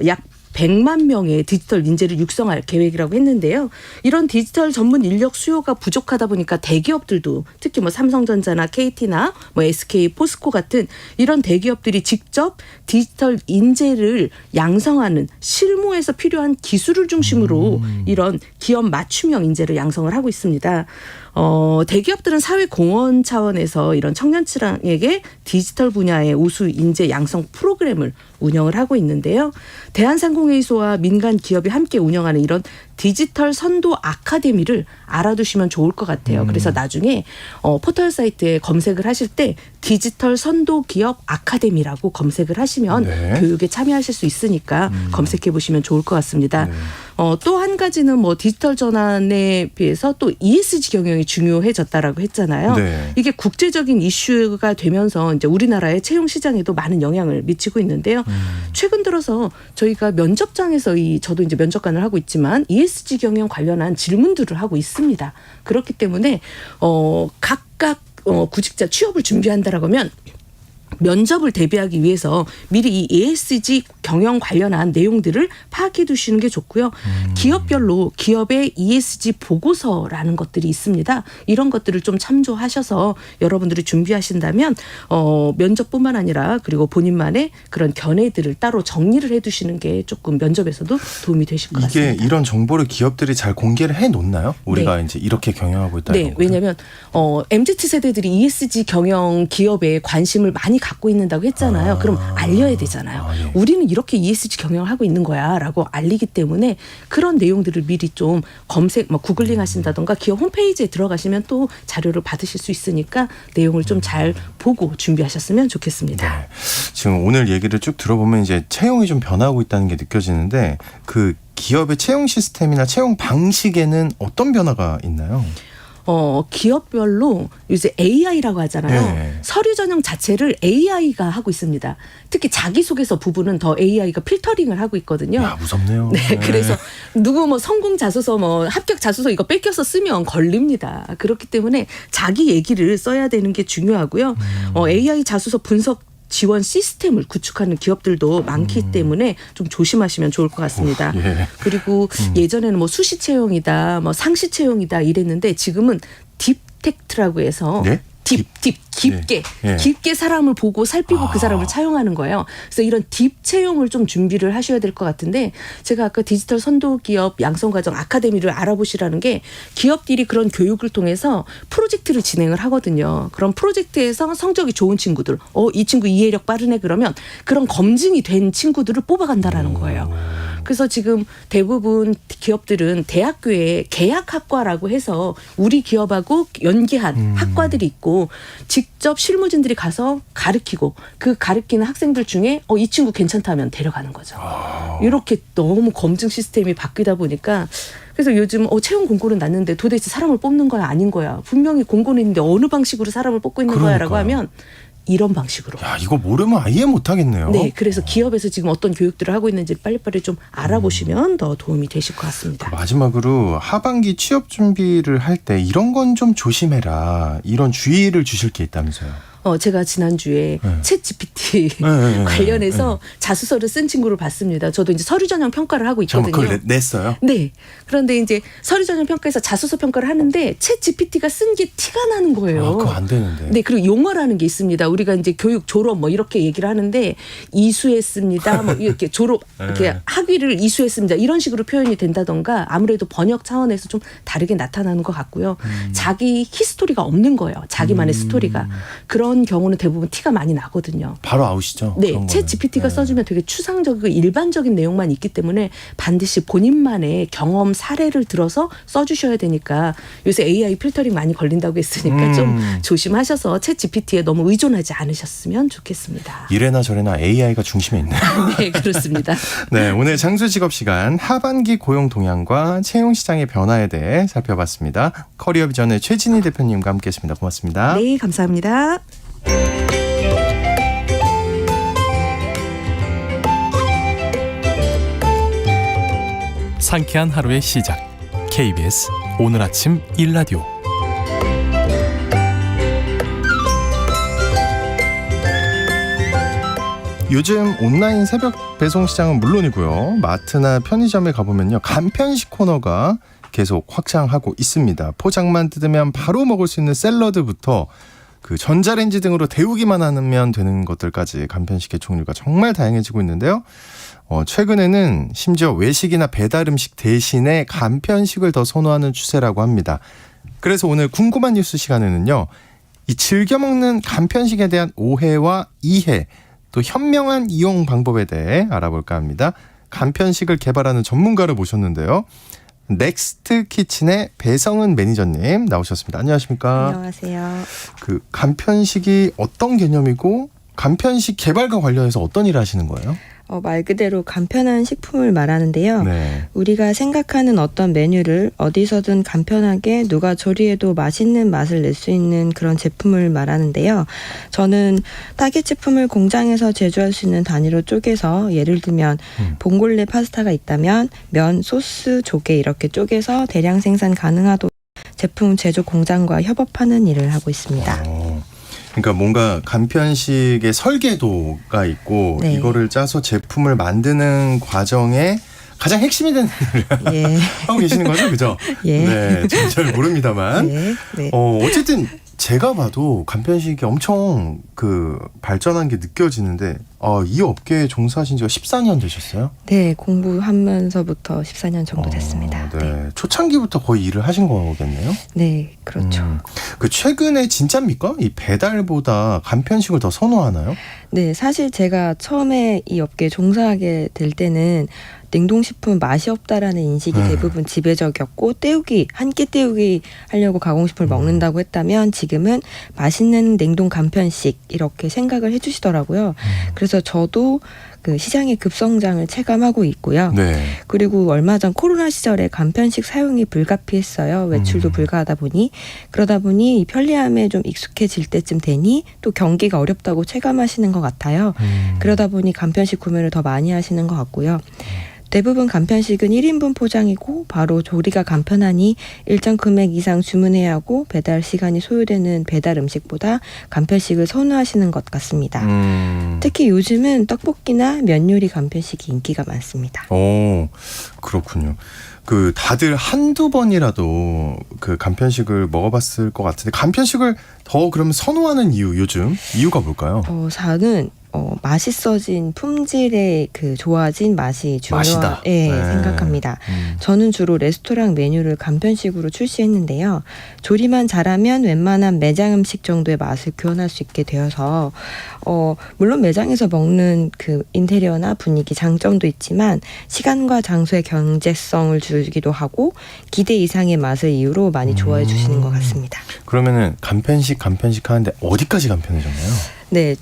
약 100만 명의 디지털 인재를 육성할 계획이라고 했는데요. 이런 디지털 전문 인력 수요가 부족하다 보니까 대기업들도 특히 뭐 삼성전자나 KT나 뭐 SK, 포스코 같은 이런 대기업들이 직접 디지털 인재를 양성하는 실무에서 필요한 기술을 중심으로 이런 기업 맞춤형 인재를 양성을 하고 있습니다. 대기업들은 사회 공헌 차원에서 이런 청년층에게 디지털 분야의 우수 인재 양성 프로그램을 운영을 하고 있는데요. 대한상공회의소와 민간 기업이 함께 운영하는 이런 디지털 선도 아카데미를 알아두시면 좋을 것 같아요. 그래서 나중에 포털 사이트에 검색을 하실 때 디지털 선도 기업 아카데미라고 검색을 하시면 네. 교육에 참여하실 수 있으니까 검색해 보시면 좋을 것 같습니다. 네. 또 한 가지는 뭐 디지털 전환에 비해서 또 ESG 경영이 중요해졌다라고 했잖아요. 네. 이게 국제적인 이슈가 되면서 이제 우리나라의 채용 시장에도 많은 영향을 미치고 있는데요. 최근 들어서 저희가 면접장에서 저도 이제 면접관을 하고 있지만 ESG 경영 관련한 질문들을 하고 있습니다. 그렇기 때문에 각각 구직자 취업을 준비한다라고 하면 면접을 대비하기 위해서 미리 이 ESG 경영 관련한 내용들을 파악해 두시는 게 좋고요. 기업별로 기업의 ESG 보고서라는 것들이 있습니다. 이런 것들을 좀 참조하셔서 여러분들이 준비하신다면 면접뿐만 아니라 그리고 본인만의 그런 견해들을 따로 정리를 해 두시는 게 조금 면접에서도 도움이 되실 것 같습니다. 이게 이런 정보를 기업들이 잘 공개를 해 놓나요? 우리가 이제 이렇게 경영하고 있다. 네, 왜냐하면 MZ 세대들이 ESG 경영 기업에 관심을 많이 갖고 있는다고 했잖아요. 그럼 알려야 되잖아요. 예. 우리는 이렇게 ESG 경영을 하고 있는 거야라고 알리기 때문에 그런 내용들을 미리 좀 구글링 하신다던가 기업 홈페이지에 들어가시면 또 자료를 받으실 수 있으니까 내용을 좀 잘 보고 준비하셨으면 좋겠습니다. 네. 지금 오늘 얘기를 쭉 들어보면 이제 채용이 좀 변하고 있다는 게 느껴지는데 그 기업의 채용 시스템이나 채용 방식에는 어떤 변화가 있나요? 기업별로 요새 AI라고 하잖아요. 네. 서류 전형 자체를 AI가 하고 있습니다. 특히 자기소개서 부분은 더 AI가 필터링을 하고 있거든요. 야, 무섭네요. 네, 그래서 누구 성공 자소서 합격 자소서 이거 뺏겨서 쓰면 걸립니다. 그렇기 때문에 자기 얘기를 써야 되는 게 중요하고요. AI 자소서 분석 지원 시스템을 구축하는 기업들도 많기 때문에 좀 조심하시면 좋을 것 같습니다. 예. 그리고 예전에는 수시 채용이다, 상시 채용이다 이랬는데 지금은 딥텍트라고 해서 네? 깊게 예. 깊게 사람을 보고 살피고 그 사람을 차용하는 거예요. 그래서 이런 딥 채용을 좀 준비를 하셔야 될 것 같은데 제가 아까 디지털 선도 기업 양성과정 아카데미를 알아보시라는 게 기업들이 그런 교육을 통해서 프로젝트를 진행을 하거든요. 그런 프로젝트에서 성적이 좋은 친구들, 이 친구 이해력 빠르네 그러면 그런 검증이 된 친구들을 뽑아간다라는 거예요. 그래서 지금 대부분 기업들은 대학교에 계약학과라고 해서 우리 기업하고 연계한 학과들이 있고 직접 실무진들이 가서 가르치고 그 가르치는 학생들 중에 이 친구 괜찮다면 데려가는 거죠. 이렇게 너무 검증 시스템이 바뀌다 보니까 그래서 요즘 채용 공고는 났는데 도대체 사람을 뽑는 거야 아닌 거야. 분명히 공고는 있는데 어느 방식으로 사람을 뽑고 있는 거야라고 하면 이런 방식으로. 야, 이거 모르면 아예 못하겠네요. 네, 그래서 기업에서 지금 어떤 교육들을 하고 있는지 빨리빨리 좀 알아보시면 더 도움이 되실 것 같습니다. 마지막으로 하반기 취업 준비를 할 때 이런 건 좀 조심해라. 이런 주의를 주실 게 있다면서요. 제가 지난주에 챗 GPT 관련해서 자소서를 쓴 친구를 봤습니다. 저도 이제 서류 전형 평가를 하고 있거든요. 그걸 냈어요? 네. 그런데 이제 서류 전형 평가에서 자소서 평가를 하는데 챗 GPT가 쓴 게 티가 나는 거예요. 그거 안 되는데. 네. 그리고 용어라는 게 있습니다. 우리가 이제 교육 졸업 이렇게 얘기를 하는데 이수했습니다. 이렇게 졸업 이렇게 학위를 이수했습니다. 이런 식으로 표현이 된다던가 아무래도 번역 차원에서 좀 다르게 나타나는 것 같고요. 자기 히스토리가 없는 거예요. 자기만의 스토리가. 그런 경우는 대부분 티가 많이 나거든요. 바로 아웃이죠. 네, 챗 GPT가 써주면 되게 추상적이고 일반적인 내용만 있기 때문에 반드시 본인만의 경험 사례를 들어서 써주셔야 되니까 요새 AI 필터링 많이 걸린다고 했으니까 좀 조심하셔서 챗 GPT에 너무 의존하지 않으셨으면 좋겠습니다. 이래나 저래나 AI가 중심에 있네요. 네, 그렇습니다. 네, 오늘 장수직업 시간 하반기 고용 동향과 채용 시장의 변화에 대해 살펴봤습니다. 커리어 비전의 최진희 대표님과 함께했습니다. 고맙습니다. 네, 감사합니다. 상쾌한 하루의 시작. KBS 오늘 아침 1라디오. 요즘 온라인 새벽 배송 시장은 물론이고요. 마트나 편의점에 가보면요. 간편식 코너가 계속 확장하고 있습니다. 포장만 뜯으면 바로 먹을 수 있는 샐러드부터 그 전자레인지 등으로 데우기만 하면 되는 것들까지 간편식의 종류가 정말 다양해지고 있는데요. 최근에는 심지어 외식이나 배달 음식 대신에 간편식을 더 선호하는 추세라고 합니다. 그래서 오늘 궁금한 뉴스 시간에는요. 이 즐겨 먹는 간편식에 대한 오해와 이해, 또 현명한 이용 방법에 대해 알아볼까 합니다. 간편식을 개발하는 전문가를 모셨는데요. 넥스트 키친의 배성은 매니저님 나오셨습니다. 안녕하십니까? 안녕하세요. 그 간편식이 어떤 개념이고 간편식 개발과 관련해서 어떤 일을 하시는 거예요? 말 그대로 간편한 식품을 말하는데요. 네. 우리가 생각하는 어떤 메뉴를 어디서든 간편하게 누가 조리해도 맛있는 맛을 낼 수 있는 그런 제품을 말하는데요. 저는 타겟 제품을 공장에서 제조할 수 있는 단위로 쪼개서 예를 들면 봉골레 파스타가 있다면 면, 소스, 조개 이렇게 쪼개서 대량 생산 가능하도록 제품 제조 공장과 협업하는 일을 하고 있습니다. 그러니까 뭔가 간편식의 설계도가 있고 네. 이거를 짜서 제품을 만드는 과정에 가장 핵심이 되는 일을 예. 하고 계시는 거죠, 그죠? 예. 네, 저는 잘 모릅니다만. 네. 네. 어쨌든 제가 봐도 간편식이 엄청 발전한 게 느껴지는데 이 업계에 종사하신 지가 14년 되셨어요? 네, 공부하면서부터 14년 정도 됐습니다. 네. 초창기부터 거의 일을 하신 거겠네요? 네, 그렇죠. 최근에 진짜입니까? 이 배달보다 간편식을 더 선호하나요? 네, 사실 제가 처음에 이 업계에 종사하게 될 때는 냉동식품 맛이 없다라는 인식이 대부분 지배적이었고 한 끼 때우기 하려고 가공식품을 먹는다고 했다면 지금은 맛있는 냉동 간편식 이렇게 생각을 해주시더라고요. 그래서 저도 그 시장의 급성장을 체감하고 있고요. 네. 그리고 얼마 전 코로나 시절에 간편식 사용이 불가피했어요. 외출도 불가하다 보니. 그러다 보니 이 편리함에 좀 익숙해질 때쯤 되니 또 경기가 어렵다고 체감하시는 것 같아요. 그러다 보니 간편식 구매를 더 많이 하시는 것 같고요. 대부분 간편식은 1인분 포장이고 바로 조리가 간편하니 일정 금액 이상 주문해야 하고 배달 시간이 소요되는 배달 음식보다 간편식을 선호하시는 것 같습니다. 특히 요즘은 떡볶이나 면 요리 간편식이 인기가 많습니다. 그렇군요. 다들 한두 번이라도 간편식을 먹어봤을 것 같은데 간편식을 더 그러면 선호하는 이유가 뭘까요? 저는 맛있어진 품질의 좋아진 맛이 맛이다. 네. 생각합니다. 저는 주로 레스토랑 메뉴를 간편식으로 출시했는데요. 조리만 잘하면 웬만한 매장 음식 정도의 맛을 구현할 수 있게 되어서 물론 매장에서 먹는 인테리어나 분위기 장점도 있지만 시간과 장소의 경제성을 주기도 하고 기대 이상의 맛을 이유로 많이 좋아해 주시는 것 같습니다. 그러면은 간편식 하는데 어디까지 간편해졌나요? 네,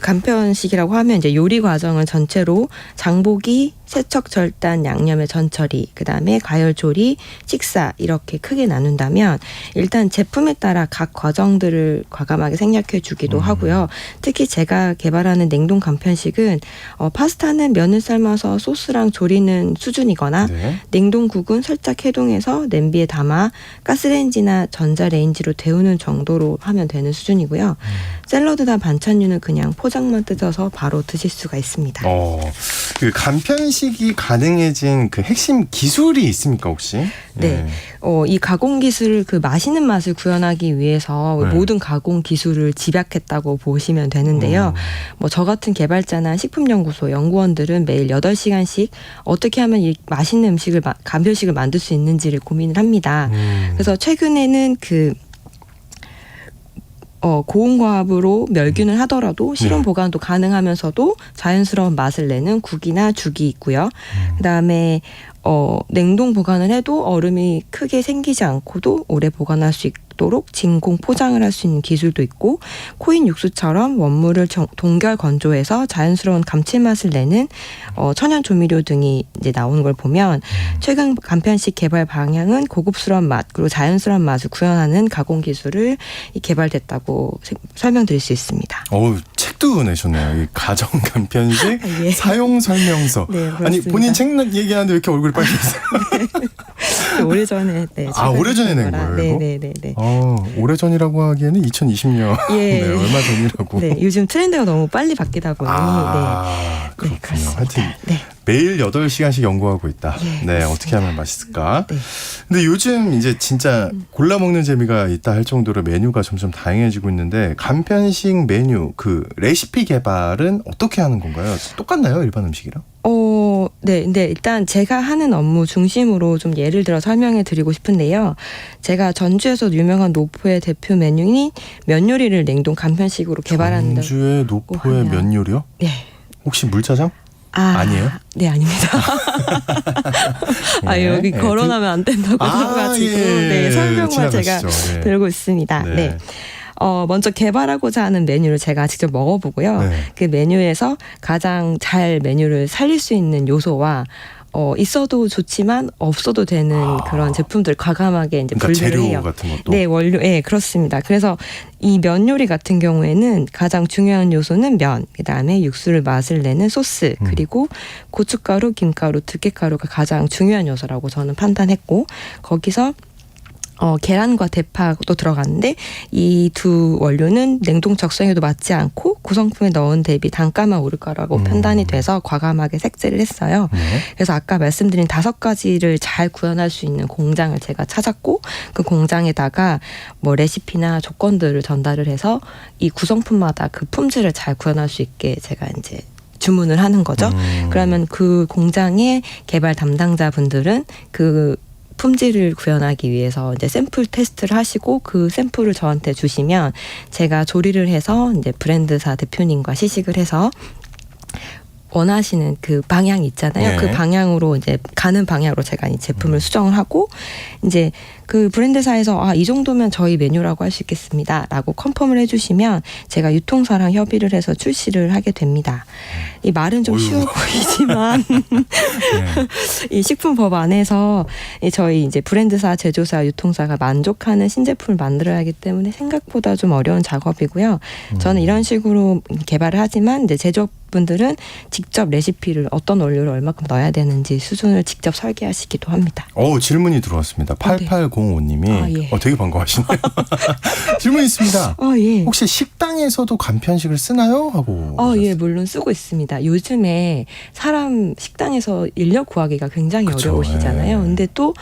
간편식이라고 하면 이제 요리 과정을 전체로 장보기, 세척, 절단, 양념의 전처리, 그다음에 가열조리, 식사 이렇게 크게 나눈다면 일단 제품에 따라 각 과정들을 과감하게 생략해 주기도 하고요. 특히 제가 개발하는 냉동 간편식은 파스타는 면을 삶아서 소스랑 조리는 수준이거나 네. 냉동국은 살짝 해동해서 냄비에 담아 가스레인지나 전자레인지로 데우는 정도로 하면 되는 수준이고요. 샐러드나 반찬류는 그냥 포장만 뜯어서 바로 드실 수가 있습니다. 간편식이 가능해진 핵심 기술이 있습니까 혹시? 네. 이 가공 기술을 맛있는 맛을 구현하기 위해서 네. 모든 가공 기술을 집약했다고 보시면 되는데요. 저 같은 개발자나 식품연구소 연구원들은 매일 8시간씩 어떻게 하면 이 맛있는 간편식을 만들 수 있는지를 고민을 합니다. 그래서 최근에는 고온과합으로 멸균을 하더라도 실온 보관도 가능하면서도 자연스러운 맛을 내는 국이나 죽이 있고요. 그다음에 냉동 보관을 해도 얼음이 크게 생기지 않고도 오래 보관할 수 있도록 진공 포장을 할 수 있는 기술도 있고 코인 육수처럼 원물을 동결 건조해서 자연스러운 감칠맛을 내는 천연 조미료 등이 이제 나오는 걸 보면 최근 간편식 개발 방향은 고급스러운 맛 그리고 자연스러운 맛을 구현하는 가공 기술을 개발됐다고 설명드릴 수 있습니다. 책도 내셨네요. 이 가정 간편식 예. 사용 설명서. 네, 그렇습니다. 아니 본인 책 얘기하는데 왜 이렇게 얼굴이 빨개졌어요? 오래전에 오래전에 낸 거예요? 네네네. 오래전이라고 하기에는 2020년. 예. 네, 얼마 전이라고. 네, 요즘 트렌드가 너무 빨리 바뀌다 보니 그렇군요. 그렇습니다. 하여튼 네. 매일 8시간씩 연구하고 있다. 예, 네, 그렇습니다. 어떻게 하면 맛있을까? 네. 근데 요즘 이제 진짜 골라 먹는 재미가 있다 할 정도로 메뉴가 점점 다양해지고 있는데 간편식 메뉴 레시피 개발은 어떻게 하는 건가요? 똑같나요? 일반 음식이랑? 네. 근데 일단 제가 하는 업무 중심으로 좀 예를 들어 설명해 드리고 싶은데요. 제가 전주에서 유명한 노포의 대표 메뉴인 면 요리를 냉동 간편식으로 개발하는데. 전주의 노포의 면 요리요? 네. 혹시 물짜장? 아니에요? 네, 아닙니다. 여기 거론하면 안 된다고 해가지고 네, 설명만 제가 들고 있습니다. 네. 먼저 개발하고자 하는 메뉴를 제가 직접 먹어보고요. 네. 그 메뉴에서 가장 잘 메뉴를 살릴 수 있는 요소와 있어도 좋지만 없어도 되는 그런 제품들 과감하게 이제 그러니까 분류를 재료 해요. 같은 것도. 네, 원료, 네, 그렇습니다. 그래서 이 면 요리 같은 경우에는 가장 중요한 요소는 면, 그다음에 육수를 맛을 내는 소스, 그리고 고춧가루, 김가루, 들깨가루가 가장 중요한 요소라고 저는 판단했고 거기서 계란과 대파도 들어가는데 이 두 원료는 냉동 적성에도 맞지 않고 구성품에 넣은 대비 단가만 오를 거라고 판단이 돼서 과감하게 삭제를 했어요. 네. 그래서 아까 말씀드린 5가지를 잘 구현할 수 있는 공장을 제가 찾았고 그 공장에다가 뭐 레시피나 조건들을 전달을 해서 이 구성품마다 그 품질을 잘 구현할 수 있게 제가 이제 주문을 하는 거죠. 그러면 그 공장의 개발 담당자분들은 그 품질을 구현하기 위해서 이제 샘플 테스트를 하시고 그 샘플을 저한테 주시면 제가 조리를 해서 이제 브랜드사 대표님과 시식을 해서 원하시는 그 방향이 있잖아요. 네. 그 방향으로 이제 가는 방향으로 제가 이 제품을 수정을 하고 이제 그 브랜드사에서 이 정도면 저희 메뉴라고 할 수 있겠습니다라고 컨펌을 해주시면 제가 유통사랑 협의를 해서 출시를 하게 됩니다. 이 말은 좀 쉬워 보이지만 이 식품법 안에서 저희 이제 브랜드사, 제조사, 유통사가 만족하는 신제품을 만들어야 하기 때문에 생각보다 좀 어려운 작업이고요. 저는 이런 식으로 개발을 하지만 이제 제조업분들은 직접 레시피를 어떤 원료를 얼마큼 넣어야 되는지 수준을 직접 설계하시기도 합니다. 질문이 들어왔습니다. 8805님이 예. 되게 반가워하시네요. 질문 있습니다. 예. 혹시 식당에서도 간편식을 쓰나요? 하고. 예, 물론 쓰고 있습니다. 요즘에 사람 식당에서 인력 구하기가 굉장히 그쵸, 어려우시잖아요. 예. 근데 또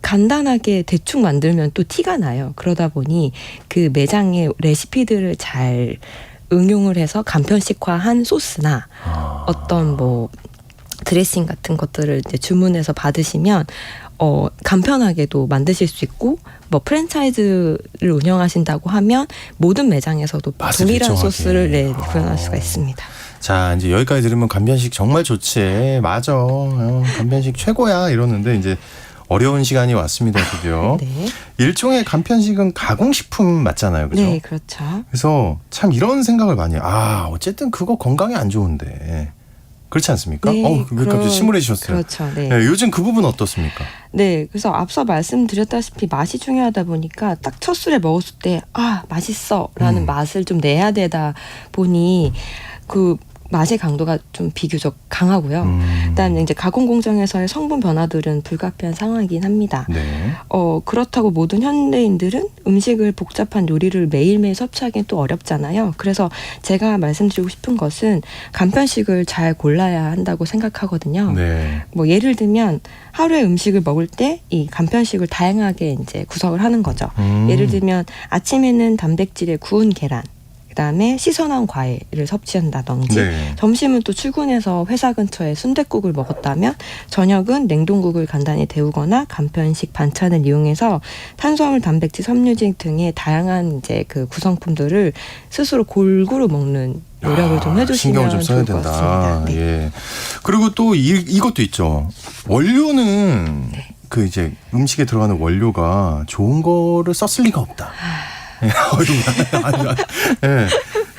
간단하게 대충 만들면 또 티가 나요. 그러다 보니 그 매장의 레시피들을 잘 응용을 해서 간편식화한 소스나 어떤 뭐 드레싱 같은 것들을 이제 주문해서 받으시면 간편하게도 만드실 수 있고 뭐 프랜차이즈를 운영하신다고 하면 모든 매장에서도 맛을 동일한 일정하게. 소스를 구현할 수가 있습니다. 자, 이제 여기까지 들으면 간편식 정말 좋지. 맞아. 간편식 최고야. 이러는데 이제 어려운 시간이 왔습니다. 드디어. 네. 일종의 간편식은 가공식품 맞잖아요. 그죠? 네, 그렇죠. 그래서 참 이런 생각을 많이 해요. 어쨌든 그거 건강에 안 좋은데. 그렇지 않습니까? 네, 왜 갑자기 침울해지셨어요? 그렇죠. 네. 네, 요즘 그 부분 어떻습니까? 네, 그래서 앞서 말씀드렸다시피 맛이 중요하다 보니까 딱 첫 술에 먹었을 때 맛있어라는 맛을 좀 내야 되다 보니 그 맛의 강도가 좀 비교적 강하고요. 그다음에 이제 가공 공정에서의 성분 변화들은 불가피한 상황이긴 합니다. 네. 그렇다고 모든 현대인들은 음식을 복잡한 요리를 매일매일 섭취하기는 또 어렵잖아요. 그래서 제가 말씀드리고 싶은 것은 간편식을 잘 골라야 한다고 생각하거든요. 네. 뭐 예를 들면 하루에 음식을 먹을 때 이 간편식을 다양하게 이제 구성을 하는 거죠. 예를 들면 아침에는 단백질에 구운 계란, 그다음에 씻어나온 과일을 섭취한다든지 네. 점심은 또 출근해서 회사 근처에 순댓국을 먹었다면 저녁은 냉동국을 간단히 데우거나 간편식 반찬을 이용해서 탄수화물, 단백질, 섬유질 등의 다양한 이제 그 구성품들을 스스로 골고루 먹는 노력을 좀 해주시면 신경을 좀 써야 좋을 것 된다. 같습니다. 네. 예. 그리고 또 이것도 있죠. 원료는 그 이제 음식에 들어가는 원료가 좋은 거를 썼을 리가 없다. 예.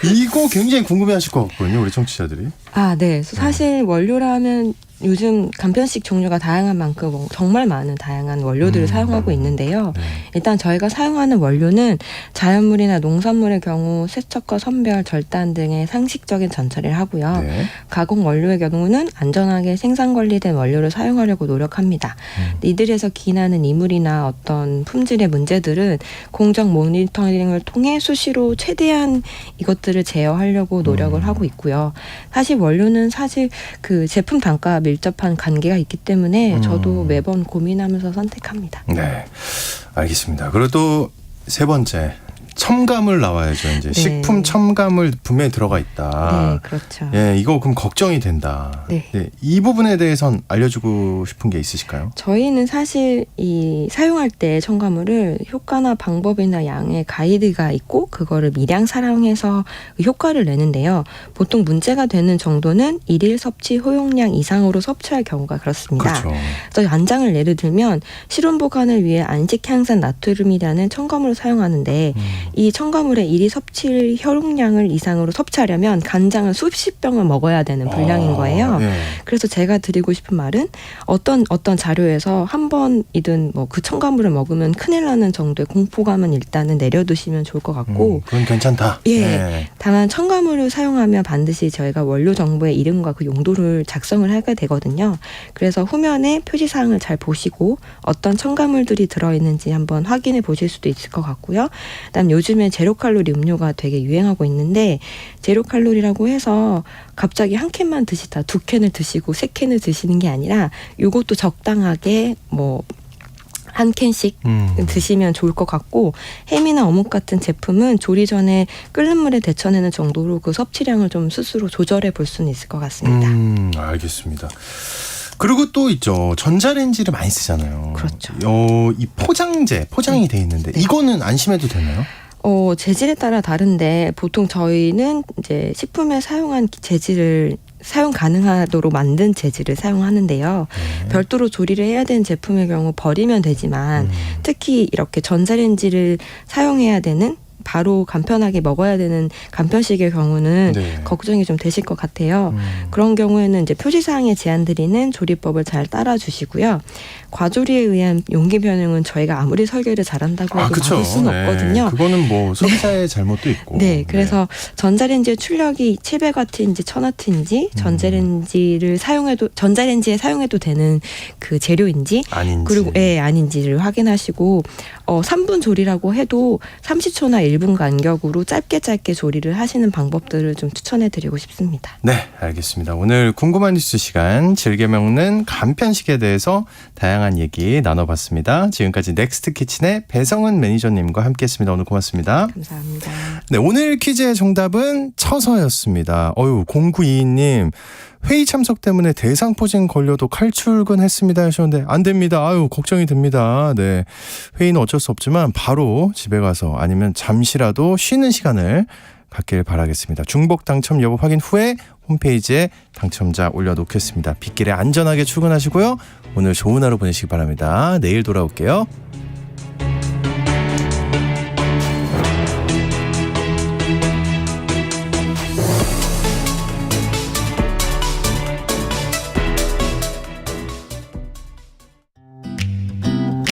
이거 굉장히 궁금해하실 것 같거든요, 우리 청취자들이. 네. 그래서 사실 원료라면 요즘 간편식 종류가 다양한 만큼 정말 많은 다양한 원료들을 사용하고 있는데요. 네. 일단 저희가 사용하는 원료는 자연물이나 농산물의 경우 세척과 선별, 절단 등의 상식적인 전처리를 하고요. 네. 가공 원료의 경우는 안전하게 생산 관리된 원료를 사용하려고 노력합니다. 이들에서 기인하는 이물이나 어떤 품질의 문제들은 공정 모니터링을 통해 수시로 최대한 이것들을 제어하려고 노력을 하고 있고요. 사실 원료는 사실 그 제품 단가 밀접한 관계가 있기 때문에 저도 매번 고민하면서 선택합니다. 네. 알겠습니다. 그리고 또 세 번째. 첨가물 나와야죠. 이제 네. 식품 첨가물 분명히 들어가 있다. 네, 그렇죠. 예, 이거 그럼 걱정이 된다. 네. 이 부분에 대해선 알려주고 싶은 게 있으실까요? 저희는 사실 이 사용할 때 첨가물을 효과나 방법이나 양의 가이드가 있고 그거를 미량 사용해서 효과를 내는데요. 보통 문제가 되는 정도는 일일 섭취 허용량 이상으로 섭취할 경우가 그렇습니다. 그렇죠. 그래서 안장을 예를 들면 실온 보관을 위해 안식 향산 나트륨이라는 첨가물을 사용하는데 이 첨가물의 일일 섭취 혈용량을 이상으로 섭취하려면 간장을 수십 병을 먹어야 되는 분량인 거예요. 네. 그래서 제가 드리고 싶은 말은 어떤 자료에서 한 번이든 뭐 그 첨가물을 먹으면 큰일 나는 정도의 공포감은 일단은 내려두시면 좋을 것 같고 그건 괜찮다. 예. 네. 다만 첨가물을 사용하면 반드시 저희가 원료 정보의 이름과 그 용도를 작성을 하게 되거든요. 그래서 후면에 표지사항을 잘 보시고 어떤 첨가물들이 들어있는지 한번 확인해 보실 수도 있을 것 같고요. 그다음 요즘에 제로칼로리 음료가 되게 유행하고 있는데 제로칼로리라고 해서 갑자기 한 캔만 드시다 두 캔을 드시고 세 캔을 드시는 게 아니라 이것도 적당하게 뭐 한 캔씩 드시면 좋을 것 같고 햄이나 어묵 같은 제품은 조리 전에 끓는 물에 데쳐내는 정도로 그 섭취량을 좀 스스로 조절해 볼 수는 있을 것 같습니다. 알겠습니다. 그리고 또 있죠. 전자레인지를 많이 쓰잖아요. 그렇죠. 이 포장이 돼 있는데 이거는 안심해도 되나요? 재질에 따라 다른데 보통 저희는 이제 식품에 사용한 재질을 사용 가능하도록 만든 재질을 사용하는데요. 별도로 조리를 해야 되는 제품의 경우 버리면 되지만 특히 이렇게 전자레인지를 사용해야 되는 바로 간편하게 먹어야 되는 간편식의 경우는 네. 걱정이 좀 되실 것 같아요. 그런 경우에는 이제 표지사항에 제한드리는 조리법을 잘 따라주시고요. 과조리에 의한 용기 변형은 저희가 아무리 설계를 잘한다고 해도 그쵸. 막을 수는 없거든요. 그거는 뭐 소비자의 잘못도 있고. 네, 그래서 전자레인지의 출력이 700W인지 1000W인지 전자레인지에 사용해도 되는 그 재료인지 아닌지. 그리고 아닌지를 확인하시고 3분 조리라고 해도 30초나 1분 간격으로 짧게 조리를 하시는 방법들을 좀 추천해드리고 싶습니다. 네, 알겠습니다. 오늘 궁금한 뉴스 시간 즐겨 먹는 간편식에 대해서 다양한 얘기 나눠봤습니다. 지금까지 넥스트키친의 배성은 매니저님과 함께했습니다. 오늘 고맙습니다. 감사합니다. 네, 오늘 퀴즈의 정답은 처서였습니다. 0922님 회의 참석 때문에 대상포진 걸려도 칼출근했습니다 하셨는데 안 됩니다. 걱정이 됩니다. 네, 회의는 어쩔 수 없지만 바로 집에 가서 아니면 잠시라도 쉬는 시간을 갖길 바라겠습니다. 중복 당첨 여부 확인 후에 홈페이지에 당첨자 올려놓겠습니다. 빗길에 안전하게 출근하시고요. 오늘 좋은 하루 보내시기 바랍니다. 내일 돌아올게요.